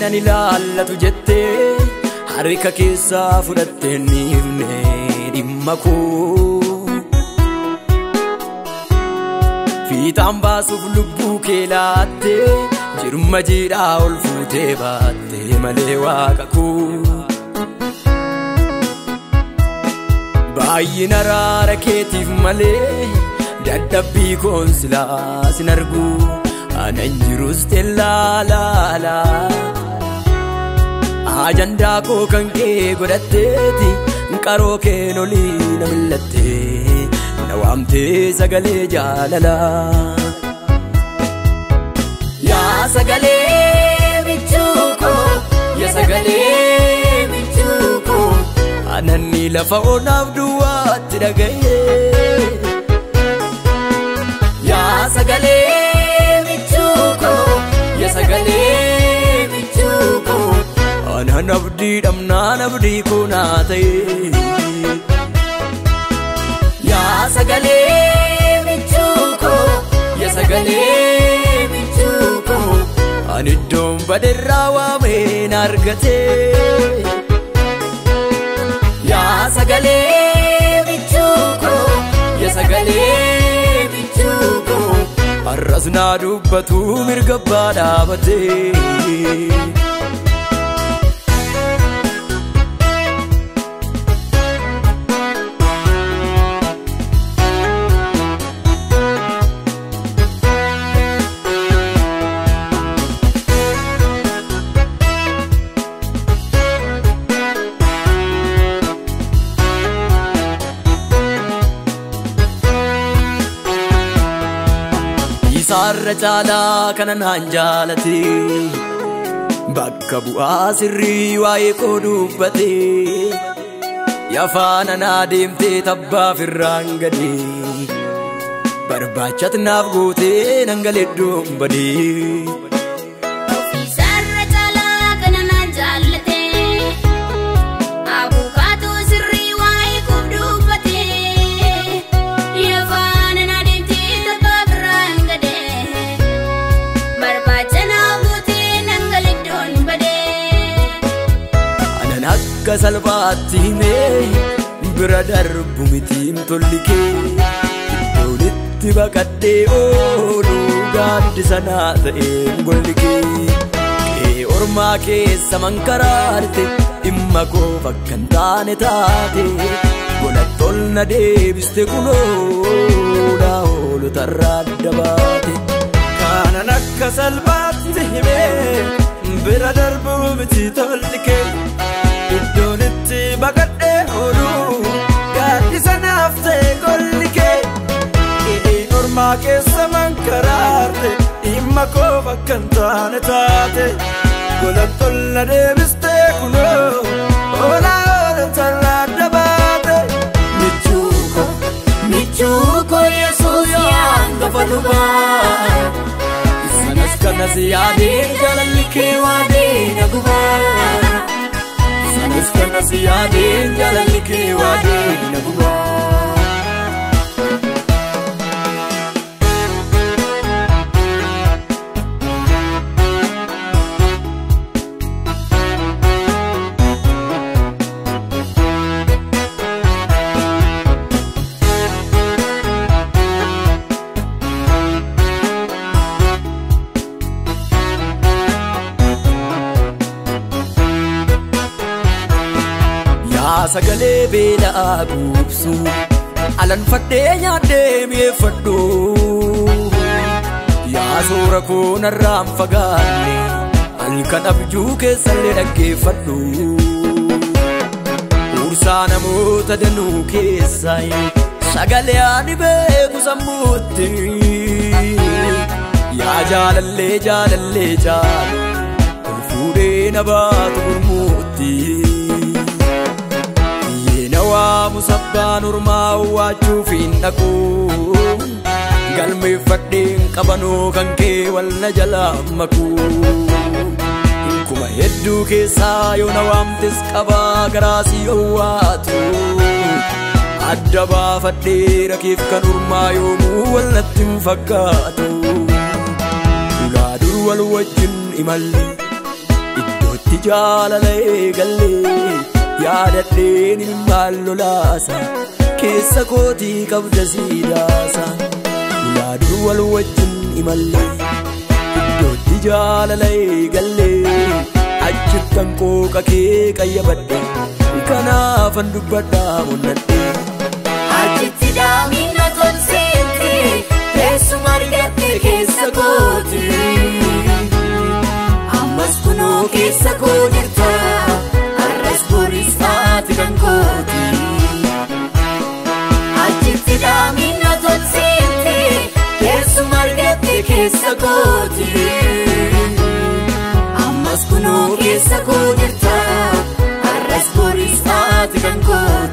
nan ilaallatu jettee harka keessaa fudhattee niifne dhimma koo fiixaan baasuuf lubbuu kee laattee jirma jiidhaa ol fuutee baattee malee waaqa koo baay'ina araara keetiif malee dadhabbii koon silaa sin argu anan jirus tellaalaala ajandaa koo kan kee godhatteeti qaroo keen olii na millattee na waamtee sagalee jaalala yaa sagalee michuu koo yaa sagalee michuu koo ananni lafa onaaf duwwaatti dhaga'ee yaa sagalee michuu koo yaa sagalee michuu koo anan abdii dhabnaan abdii koo naa ta'e yaa sagalee michuu koo yaa sagalee michuu koo ani iddoon baderraa waamee na argatee yaa sagalee michuu koo yaa sagalee michuu koo har'as naa dubbatu mirga abbaa dhaabatee sarra caalaa kana naan jaalate bakka bu'aa sirrii waa'ee koo dubbate yafaana naa deemtee tabbaaf irraan gadee barbaachat naaf gootee nan galeddoon badee salphaatti himee bira darbu mitiin tolli kee iddootti baqadhee ooluu gaaddisa naa ta'een golli kee ormaa keessa mankaraarte dhimma koo fakkan taane taate golattii ol na deebiste kunoodhaa hoolotarraa adda baate kanan akka salphaatti himee bira darbu mitii tolli kee iddoonitti baqadhee ooluu gaaddisa naaf ta'e golli kee ormaa keessa mankaraarte dhimma koo fakkan taane taate golattii ol na deebiste kunoo oolaa hoolotarraa adda baate michuu koo yesuus hangafa lubaa sanas kanas yaadee jaalalli kee waadee na gubaa Iskana siyadin jalan ke wadin nagwa sagalee beelaa gubsu alanfadhee nyaadhee mi'eeffadhu yaa soora koo narraan fagaanne halkan abjuu keessallee dhaggeeffadhu ursaa namoota danuu keessa sagalee ani beeku sammuutti yaa jaalallee jaalallee jaalu ol fuudhee na baatu gurmuutti Nawaa musabbaan urmaa waachuuf hin dhaqu galmeeffadheen qabanoo kan kee wal na jalaa maku kuma hedduu keessaa yoo na waamtes qabaa garaasi yoowaatu adda baafadhee rakiif kan urmaa yoomuu wal natti hin fakkaatu ulaa dur wal wajjin imalli jaalala eegallee yaadadheen ilmaan lolaasa keessa kootii qabda siidaasa ulaadur wal wajjin imallee iddootti jaalala eegallee achittan qooqa kee qayyabadhe kanaafan dubbadhaa mul'adhe achitti daamina tolseente teessuma argatte keessa kooti ammas kunoo keessa koo jirta arras boris taati kan kooti achitti daamina tolseente teessuma argatte keessa kooti ammas kunoo keessa koo jirta arras boris taati kan kooti